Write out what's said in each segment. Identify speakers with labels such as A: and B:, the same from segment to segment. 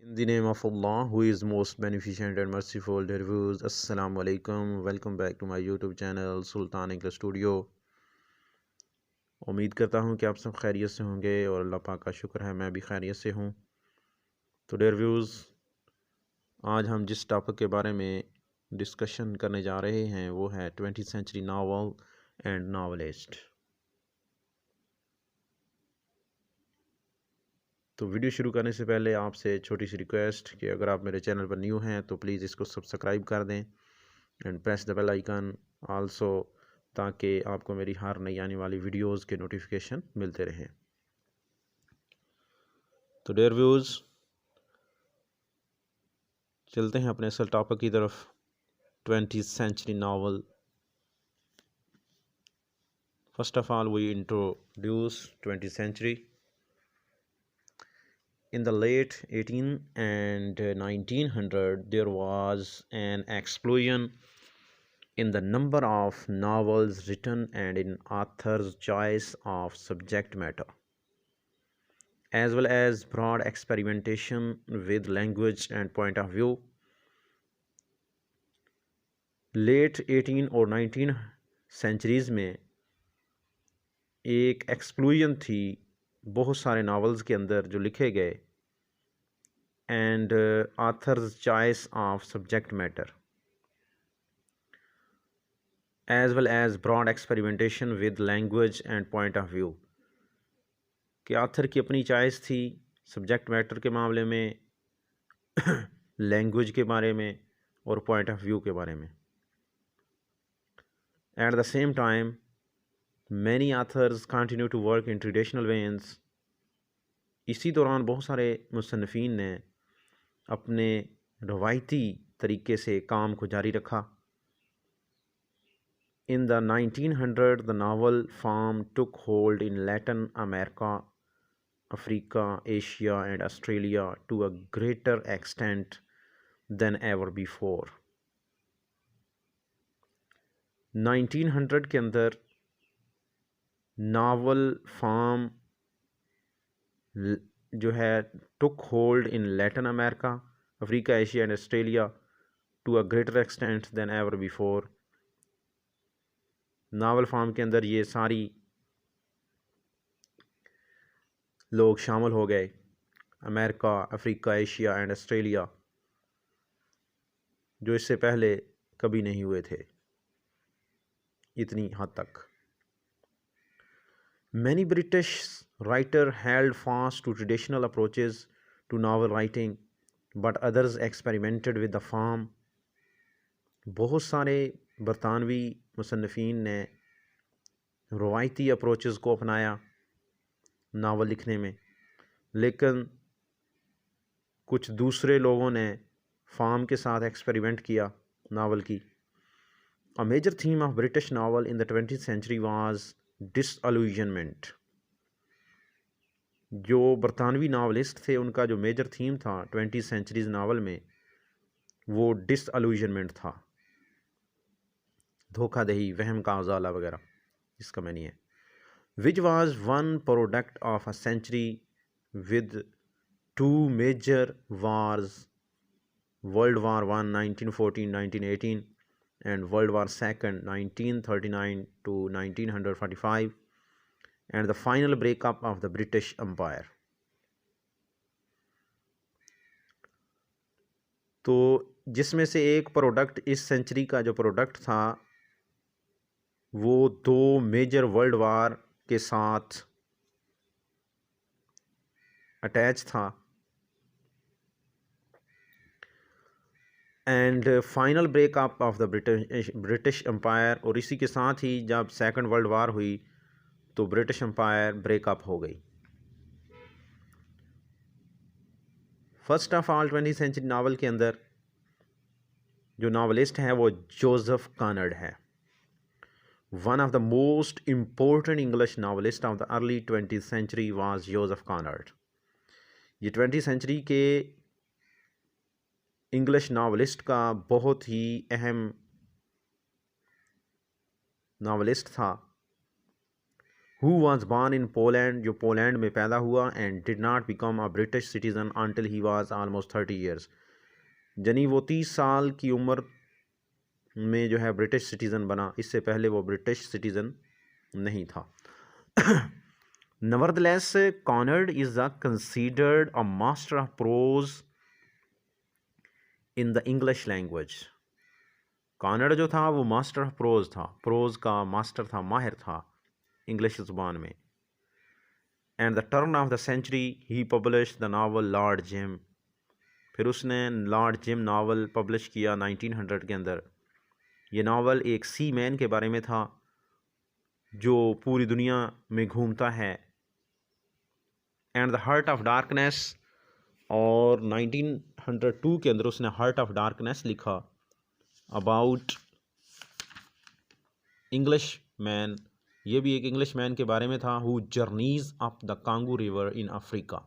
A: In the name of Allah, who is most beneficent and merciful, the reviews. Assalamu alaikum. Welcome back to my YouTube channel Sultan English Studio. उम्मीद करता हूँ कि आप सब खैरियत से होंगे और अल्लाह पाक का शुक्र है मैं भी खैरियत से हूँ। तो डियर व्यूज़, आज हम जिस टॉपिक के बारे में डिस्कशन करने जा रहे हैं वो है 20th century novel and novelist. तो वीडियो शुरू करने से पहले आपसे छोटी सी रिक्वेस्ट कि अगर आप मेरे चैनल पर न्यू हैं तो प्लीज़ इसको सब्सक्राइब कर दें and press the bell icon also, ताकि आपको मेरी हर नई आने वाली वीडियोस के नोटिफिकेशन मिलते रहें। तो डियर व्यूज़, चलते हैं अपने असल टॉपिक की तरफ। 20th century novel. First of all we introduce 20th century. In the late 18 and 1900, there was an explosion in the number of novels written and in authors' choice of subject matter, as well as broad experimentation with language and point of view. Late 18 और 19 centuries में एक explosion थी बहुत सारे novels के अंदर जो लिखे गए, and author's choice of subject matter as well as broad experimentation with language and point of view, कि ऑथर की अपनी चॉइस थी सब्जेक्ट मैटर के मामले में, लैंग्वेज के बारे में और पॉइंट ऑफ व्यू के बारे में। At the same time many authors continue to work in traditional veins. इसी दौरान बहुत सारे मुसन्निफ़ीन ने अपने रवायती तरीके से काम को जारी रखा। In the 1900, the novel form took hold in Latin America, Africa, Asia and Australia to a greater extent than ever before. 1900 के अंदर नावल फॉर्म जो है took hold in Latin America, Africa, Asia and Australia to a greater extent than ever before. Novel form के अंदर ये सारी लोग शामिल हो गए, America, Africa, Asia and Australia, जो इससे पहले कभी नहीं हुए थे इतनी हद तक। Many British writer held fast to traditional approaches to novel writing but others experimented with the form. बहुत सारे बरतानवी मुसन्निफ़ीन ने रवायती अप्रोचेस को अपनाया नावल लिखने में, लेकिन कुछ दूसरे लोगों ने फॉर्म के साथ एक्सपेरिमेंट किया नावल की। A major theme of British novel in the 20th century was disillusionment. जो बरतानवी नावलिस्ट थे उनका जो मेजर थीम था 20th सेंचुरीज नावल में वो डिसअल्यूजनमेंट था, धोखाधड़ी, वहम का उजाला वगैरह, इसका मैनी है। Which was one product of a century with two major wars, world war one 1914-1918 and World War II 1939 to 1945 and the final breakup of the British Empire। तो जिसमें से एक प्रोडक्ट, इस सेंचुरी का जो प्रोडक्ट था वो दो मेजर वर्ल्ड वार के साथ अटैच था and final breakup of the British empire, और इसी के साथ ही जब सेकंड वर्ल्ड वार हुई तो ब्रिटिश एम्पायर ब्रेकअप हो गई। First of all 20th century novel के अंदर जो नावलिस्ट है वो जोसेफ कॉनर्ड है। One of the most important English novelist of the early 20th century was Joseph Conrad. ये 20th सेंचुरी के इंग्लिश नावलिस्ट का बहुत ही अहम नावलिस्ट था, who was born in Poland, जो पोलैंड में पैदा हुआ, and did not become a British citizen until he was almost 30 years, यानी वो 30 साल की उम्र में जो है ब्रिटिश सिटीज़न बना, इससे पहले वो ब्रिटिश सिटीज़न नहीं था। Nevertheless, Conrad is considered a master of prose in the English language. कॉनर्ड जो था वो मास्टर ऑफ प्रोज था, प्रोज का मास्टर था, माहिर था इंग्लिश ज़ुबान में। And the turn of the century he published the novel Lord Jim, फिर उसने लॉर्ड जिम नावल पब्लिश किया 1900 के अंदर। ये नावल एक सी मैन के बारे में था जो पूरी दुनिया में घूमता है। And the heart of darkness, और 1902 के अंदर उसने हार्ट ऑफ डार्कनेस लिखा अबाउट इंग्लिश मैन, ये भी एक इंग्लिश मैन के बारे में था, who journeys up the Kangu river in Africa,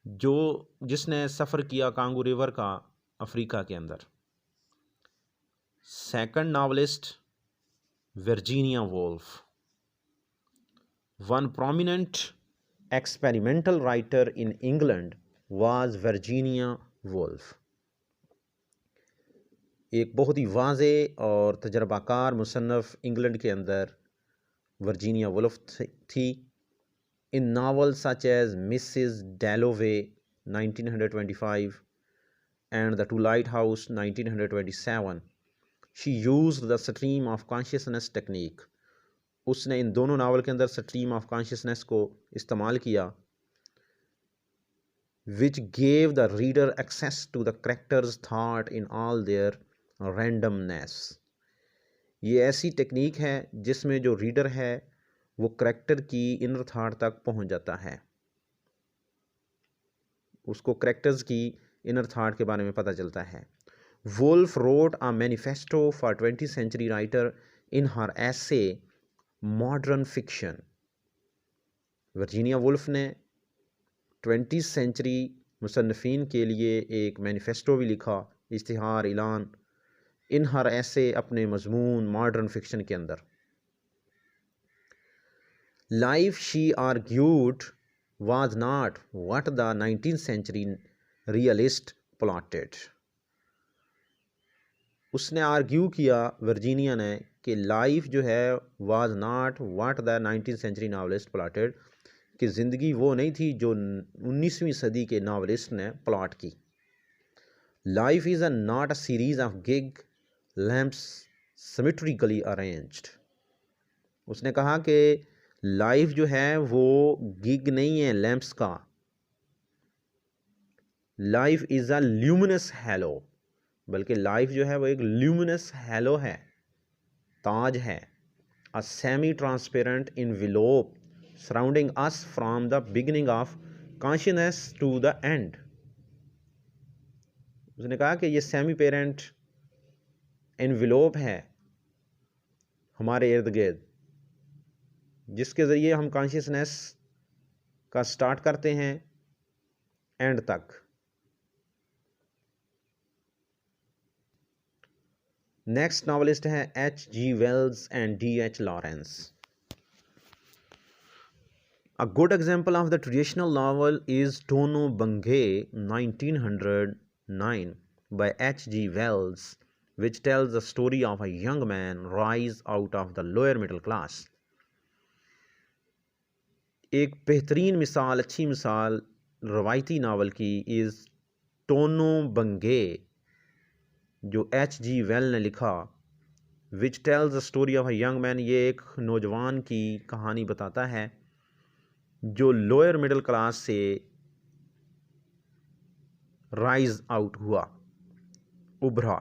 A: जिसने सफ़र किया कांगू रिवर का अफ्रीका के अंदर। Second novelist Virginia Woolf, one prominent experimental writer in England was Virginia Woolf. एक बहुत ही वाज़े और तजर्बाकार मुसन्नफ़ इंग्लैंड के अंदर वर्जीनिया वुल्फ थी। In novel such as Mrs Dalloway 1925 and the to lighthouse 1927 she used the stream of consciousness technique, उसने इन दोनों नावल के अंदर स्ट्रीम ऑफ कॉन्शियसनेस को इस्तेमाल किया, which gave the reader access to the character's thought in all their randomness. ये ऐसी टेक्निक है जिसमें जो रीडर है वो करेक्टर की इनर थाट तक पहुंच जाता है, उसको करेक्टर्स की इनर थाट के बारे में पता चलता है। Woolf wrote a manifesto for 20th century writer in her essay modern fiction. Virginia Woolf ने 20th सेंचुरी मुसन्निफीन के लिए एक मैनिफेस्टो भी लिखा, इश्तिहार ऐलान, इन हर ऐसे अपने मजमून मॉडर्न फिक्शन के अंदर। Life she argued was not what the 19th century realist plotted. उसने आर्ग्यू किया वर्जीनिया ने कि लाइफ जो है was not what the 19th century novelist plotted, कि ज़िंदगी वो नहीं थी जो 19वीं सदी के नावलिस्ट ने प्लॉट की। Life is not a series of gig lamps symmetrically arranged. उसने कहा कि लाइफ जो है वो गिग नहीं है लैम्प्स का, life is a luminous halo, बल्कि लाइफ जो है वो एक ल्यूमिनस हैलो है, ताज है, a semi transparent envelope surrounding us from the beginning of consciousness to the end. उसने कहा कि ये सेमी पेरेंट इनवेलोप है हमारे इर्द गिर्द, जिसके ज़रिए हम कॉन्शियसनेस का स्टार्ट करते हैं एंड तक। नेक्स्ट नॉवलिस्ट है H.G. Wells and D.H. Lawrence. A good example of the traditional novel is Tono Bungay 1909 by H.G. Wells, which tells the story of a young man rise out of the lower middle class. एक बेहतरीन मिसाल, अच्छी मिसाल रवायती novel की is टोनो बंगे, जो H.G. Well ने लिखा, which tells the story of a young man. ये एक नौजवान की कहानी बताता है जो लोअर मिडिल क्लास से राइज आउट हुआ, उभरा।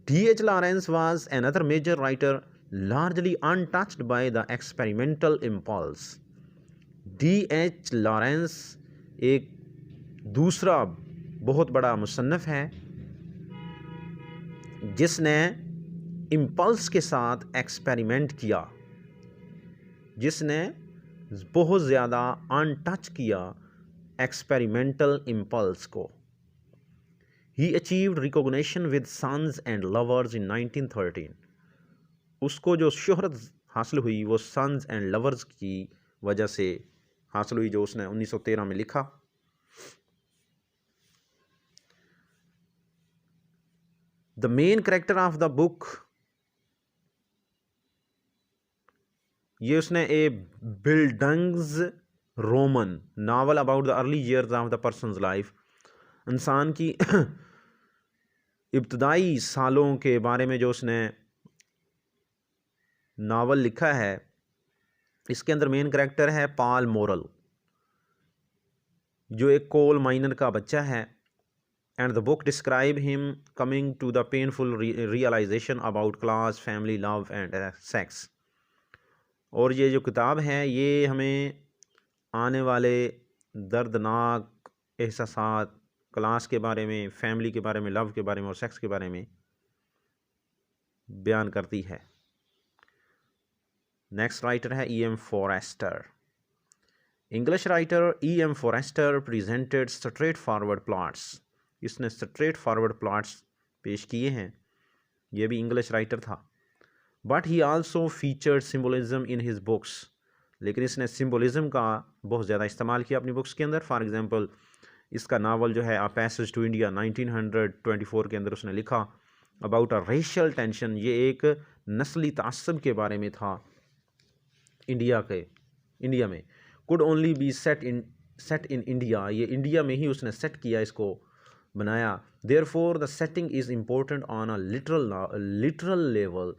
A: D.H. Lawrence was another major writer largely untouched by the experimental impulse. D.H. Lawrence एक दूसरा बहुत बड़ा मुसन्निफ है जिसने इम्पल्स के साथ एक्सपेरिमेंट किया, जिसने बहुत ज़्यादा अनटच किया एक्सपेरिमेंटल इम्पल्स को। He achieved recognition with sons and lovers in 1913. उसको जो शोहरत हासिल हुई वो सन्स एंड लवर्स की वजह से हासिल हुई, जो उसने 1913 में लिखा। The main character of the book, ये उसने a bildungsroman novel about the early years of the person's life, इंसान की इब्तदाई सालों के बारे में जो उसने नावल लिखा है। इसके अंदर मेन कैरेक्टर है पॉल मोरल, जो एक कोल माइनर का बच्चा है। And the book describe him coming to the painful realization about class, family, love and sex. और ये जो किताब है ये हमें आने वाले दर्दनाक एहसासात, क्लास के बारे में, फैमिली के बारे में, लव के बारे में और सेक्स के बारे में बयान करती है। नेक्स्ट राइटर है E.M. Forster. English writer E.M. Forster presented straight forward plots, इसने स्ट्रेट फॉरवर्ड प्लॉट्स पेश किए हैं। यह भी इंग्लिश राइटर था। But he also featured symbolism in his books, लेकिन इसने सिम्बोलिज्म का बहुत ज़्यादा इस्तेमाल किया अपनी बुक्स के अंदर। फॉर एग्जांपल इसका नावल जो है अ पैसेज टू इंडिया 1924 के अंदर उसने लिखा अबाउट अ रेशियल टेंशन, ये एक नस्ली तासब के बारे में था इंडिया में। Could only be set in India, ये इंडिया में ही उसने सेट किया, इसको बनाया। Therefore the setting is important on a literal level,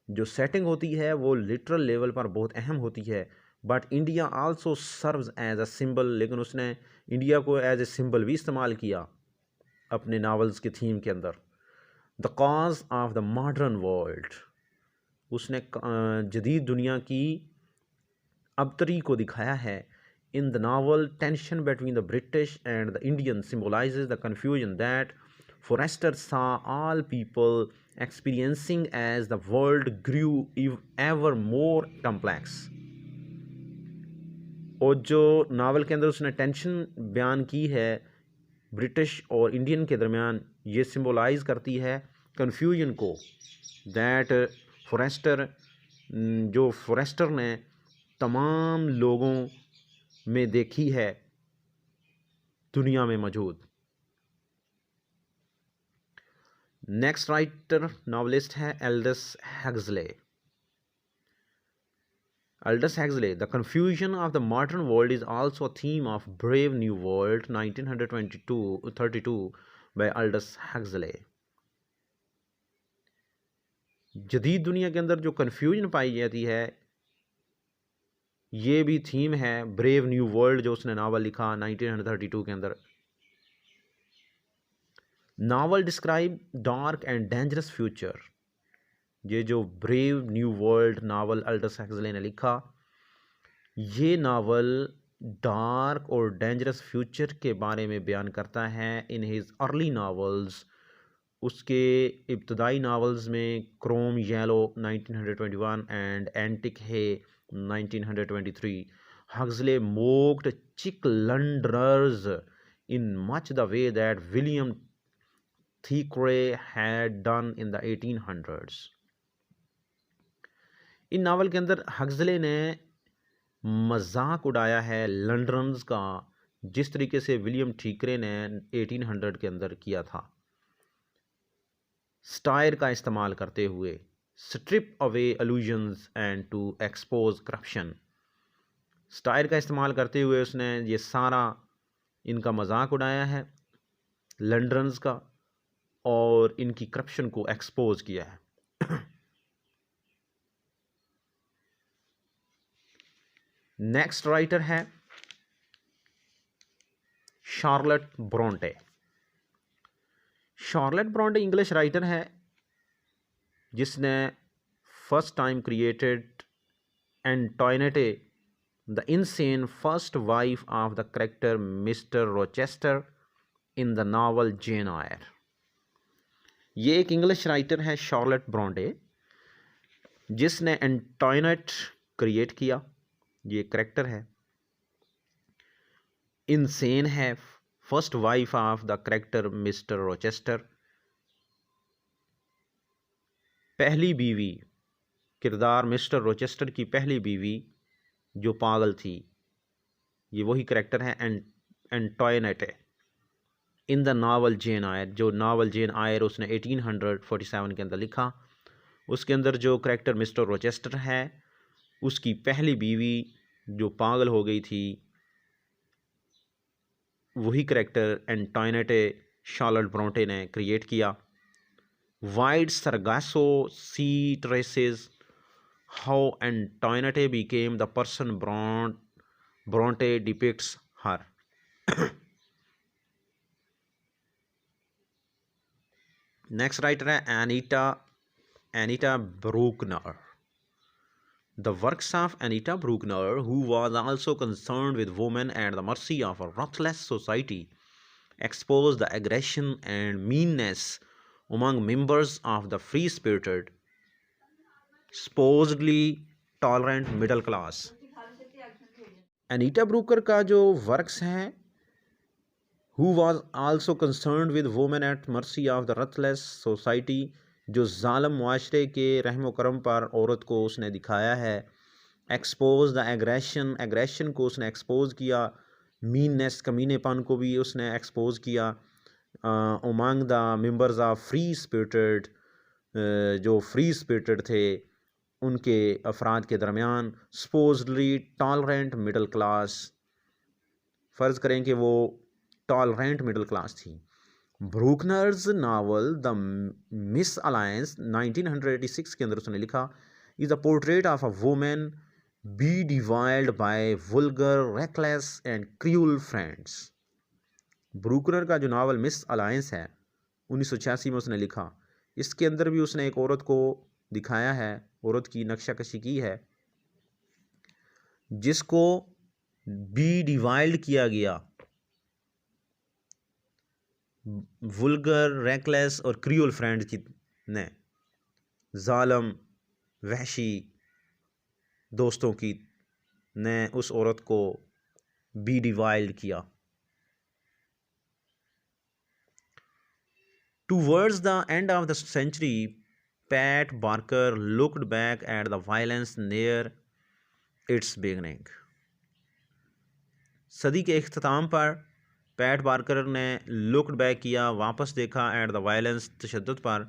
A: जो सेटिंग होती है वो लिटरल लेवल पर बहुत अहम होती है। But India also serves as a symbol, लेकिन उसने इंडिया को एज ए सिंबल भी इस्तेमाल किया अपने नावल्स के थीम के अंदर। The cause of the modern world, उसने जदीद दुनिया की अबतरी को दिखाया है। In the novel tension between the British and the Indian symbolizes the confusion that Forster saw all people experiencing as the world grew ever more complex. और जो नावल के अंदर उसने टेंशन बयान की है ब्रिटिश और इंडियन के दरमियान, ये सिम्बोलाइज करती है कन्फ्यूजन को। दैट फॉरेस्टर ने तमाम लोगों में देखी है दुनिया में मौजूद। नेक्स्ट राइटर नॉवलिस्ट है Aldous Huxley. Aldous Huxley, The Confusion of the Modern World is also a theme of Brave New World 1932 by Aldous Huxley। जदीद दुनिया के अंदर जो कन्फ्यूजन पाई जाती है ये भी थीम है ब्रेव न्यू वर्ल्ड, जो उसने नावल लिखा 1932 के अंदर। Novel describe dark and dangerous future, ये जो brave new world novel Aldous Huxley ने लिखा, ये नावल डार्क और डेंजरस फ्यूचर के बारे में बयान करता है। इन हिज अर्ली नावल्स, उसके इब्तदाई नावल्स में Crome Yellow 1921 and Antic Hay 1923, Huxley mocked chic Londoners in much the way that William Thackeray had done in the 1800s। इन नावल के अंदर हक्सले ने मजाक उड़ाया है लंडनर्स का, जिस तरीके से विलियम ठीकरे ने 1800 के अंदर किया था, स्टायर का इस्तेमाल करते हुए, strip away illusions and to expose corruption. Satire का इस्तेमाल करते हुए उसने ये सारा इनका मजाक उड़ाया है लंडनर्स का और इनकी करप्शन को एक्सपोज किया है। नेक्स्ट राइटर है Charlotte Bronte. Charlotte Bronte English writer है जिसने first time created Antoinette the insane first wife of the character Mr Rochester in the novel Jane Eyre. ये एक इंग्लिश राइटर है शार्लेट ब्रोंटे जिसने Antoinette create किया, ये character है। Insane है, first wife of the character Mr Rochester, पहली बीवी किरदार मिस्टर रोचेस्टर की पहली बीवी जो पागल थी, ये वही करेक्टर है एंटोइनेटे इन द नावल जेन आयर। जो नावल जेन आयर उसने 1847 के अंदर लिखा, उसके अंदर जो करेक्टर मिस्टर रोचेस्टर है उसकी पहली बीवी जो पागल हो गई थी, वही करेक्टर एंटोइनेटे शार्लोट ब्रोंटे ने क्रिएट किया। Wide Sargasso Sea traces how Antoinette became the person Bronte depicts her. Next writer है Anita ब्रूकनर। The works of Anita Bruckner, who was also concerned with women and the mercy of a ruthless society, expose the aggression and meanness among members of the free-spirited, supposedly tolerant middle class. Anita Brucker का जो works हैं, who was also concerned with women at mercy of the ruthless society, जो ज़ालम मुआशरे के रहम करम पर औरत को उसने दिखाया है। एक्सपोज द एग्रेशन को उसने एक्सपोज किया, मीननेस कमीनेपन को भी उसने एक्सपोज किया। Among the members of free spirited, जो फ्री स्पिरिटेड थे उनके अफराद के दरमियान। सपोजली टॉलरेंट मिडल क्लास, फ़र्ज़ करें कि वो टॉलरेंट मिडल क्लास थी। Brookner's novel the misalliance 1986 के अंदर उसने लिखा, is a portrait of a woman bedevilled by vulgar reckless and cruel friends. Brookner का जो नावल मिस अलायंस है 1986 में उसने लिखा, इसके अंदर भी उसने एक औरत को दिखाया है, औरत की नक्शाकशी की है जिसको बी डिवाइल्ड किया गया वुल्गर रेकलेस और क्रूअल फ्रेंड की ने, जालम वहशी दोस्तों की ने उस औरत को बी डिवाइल्ड किया। Towards the end of the century Pat Barker looked back at the violence near its beginning. सदी के इख्तिताम पर पैट बार्कर ने लुक्ड बैक किया, वापस देखा एट द वायलेंस, तशद्दुद पर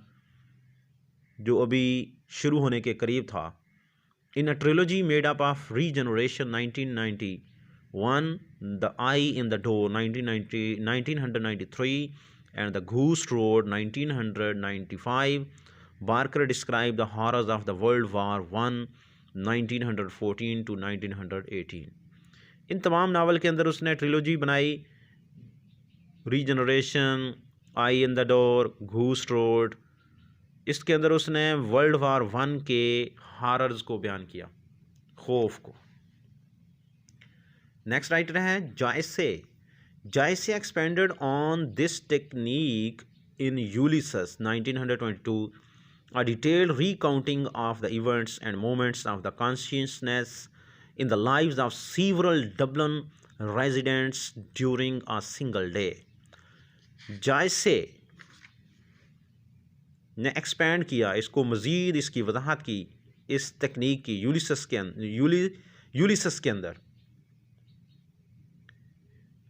A: जो अभी शुरू होने के करीब था। In a trilogy made up of Regeneration 1991, The Eye in the Door 1993 and The घूस Road 1995, Barker describe the horrors of the World war One 1914 to 1918। इन तमाम नावल के अंदर उसने ट्रिलोजी बनाई, Regeneration, Eye in the Door, घूस Road. इसके अंदर उसने वर्ल्ड वार वन के हॉरर्स को बयान किया, खौफ को। नेक्स्ट राइटर है Joyce expanded on this technique in Ulysses 1922, a detailed recounting of the events and moments of the consciousness in the lives of several Dublin residents during a single day। जायसे ने expand किया, इसको मज़ीद इसकी वजाहत की, इस तकनीक की यूलिसस के अंदर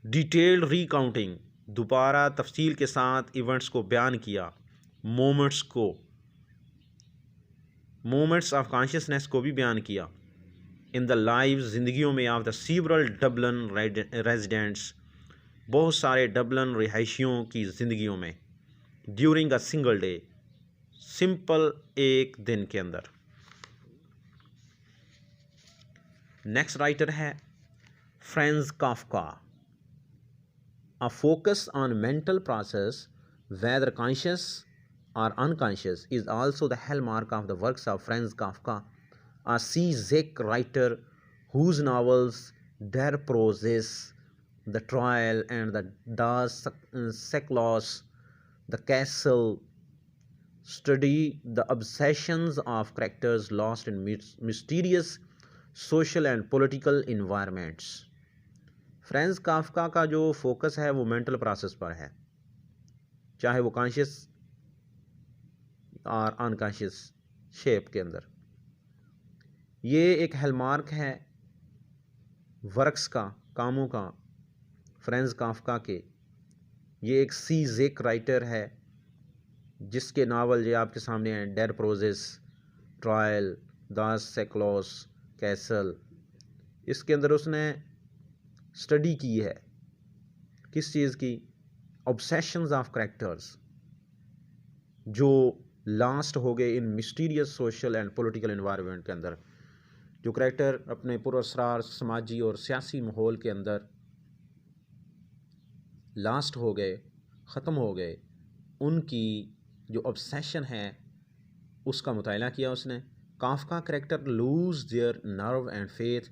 A: डिटेल्ड रिकाउंटिंग, दोबारा तफसील के साथ इवेंट्स को बयान किया, मोमेंट्स ऑफ कॉन्शियसनेस को भी बयान किया, इन द लाइव, ज़िंदगियों में, of the several Dublin residents, बहुत सारे डबलिन रिहायशियों की ज़िंदगियों में, during a single day, simple एक दिन के अंदर। नेक्स्ट राइटर है Franz Kafka. A focus on mental process whether conscious or unconscious is also the hallmark of the works of Franz Kafka, a Czech writer whose novels Der Prozess, The Trial, and the Das Seklos, The Castle study the obsessions of characters lost in mysterious social and political environments। Franz Kafka का जो focus है वो mental process पर है, चाहे वो conscious और unconscious shape के अंदर। ये एक हॉलमार्क है वर्क्स का, कामों का, फ्रांज काफ्का के। ये एक सीजेक राइटर है जिसके नावल ये आपके सामने हैं, डेर प्रोजेस, ट्रायल, दास सेक्लॉस कैसल। इसके अंदर उसने स्टडी की है किस चीज़ की, ऑब्सेशंस ऑफ करैक्टर्स जो लास्ट हो गए in mysterious social and political environment के अंदर, जो करैक्टर अपने पुरअसरार समाजी और सियासी माहौल के अंदर लास्ट हो गए, ख़त्म हो गए, उनकी जो ऑब्सेशन है उसका मुताला किया उसने। Kafka character lose their nerve and faith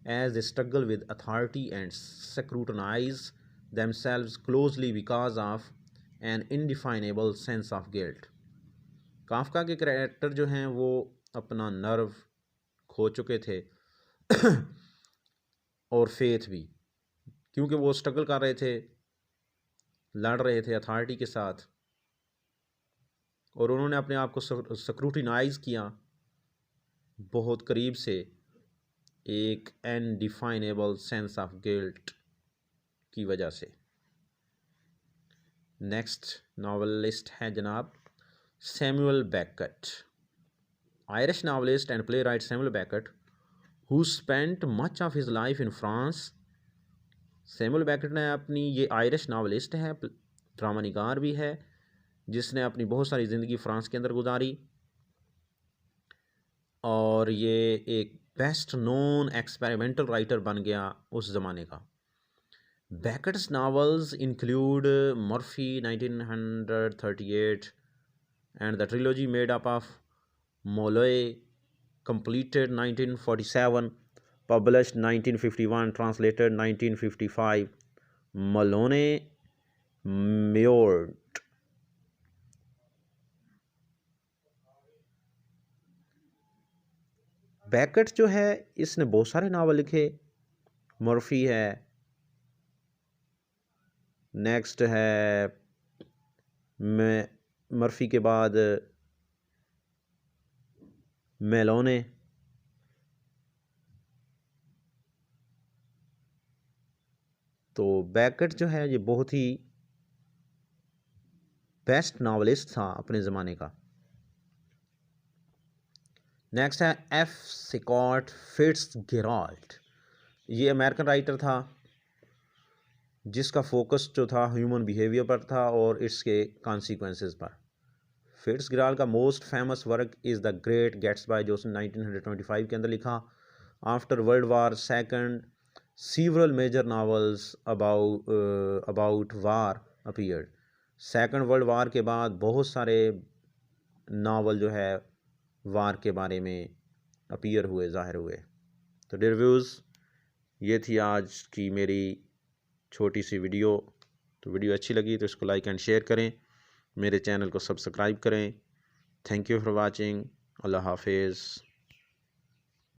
A: as they struggle with authority and scrutinize themselves closely because of an indefinable sense of guilt। Kafka के करैक्टर जो हैं वो अपना नर्व खो चुके थे और फेथ भी, क्योंकि वो स्ट्रगल कर रहे थे, लड़ रहे थे अथॉरिटी के साथ, और उन्होंने अपने आप को स्क्रूटिनाइज किया बहुत करीब से एक अनडिफाइनेबल सेंस ऑफ गिल्ट की वजह से। नेक्स्ट नावलिस्ट हैं जनाब Samuel Beckett, Irish novelist and play right Samuel Beckett who spent much of his life in France. Samuel Beckett ने अपनी, ये आयरिश नावलिस्ट है, ड्रामा निगार भी है, जिसने अपनी बहुत सारी ज़िंदगी फ़्रांस के अंदर गुजारी, और ये एक बेस्ट नोन एक्सपेरिमेंटल राइटर बन गया उस ज़माने का। Beckett's novels include Murphy 1938 and the trilogy made up of Molloy, completed 1947, published 1951, translated 1955, Malone Mort। Baked जो है इसने बहुत सारे नावल लिखे। मर्फी है, नेक्स्ट है मर्फी के बाद मेलोने, तो बैकेट जो है ये बहुत ही बेस्ट नावलिस्ट था अपने ज़माने का। नेक्स्ट है एफ स्कॉट फिट्ज़गेराल्ड, ये अमेरिकन राइटर था जिसका फोकस जो था ह्यूमन बिहेवियर पर था और इसके कॉन्सिक्वेंसेस पर। फिट्ज़गेराल्ड का most famous work is The Great Gatsby जो उसने 1925 के अंदर लिखा। After World War second several major novels about war appeared। Second World War के बाद बहुत सारे नावल जो है वार के बारे में अपीयर हुए, ज़ाहिर हुए। तो डियर व्यूज़, ये थी आज की मेरी छोटी सी वीडियो। तो वीडियो अच्छी लगी तो इसको लाइक एंड शेयर करें, मेरे चैनल को सब्सक्राइब करें। Thank you for watching. अल्लाह हाफिज़।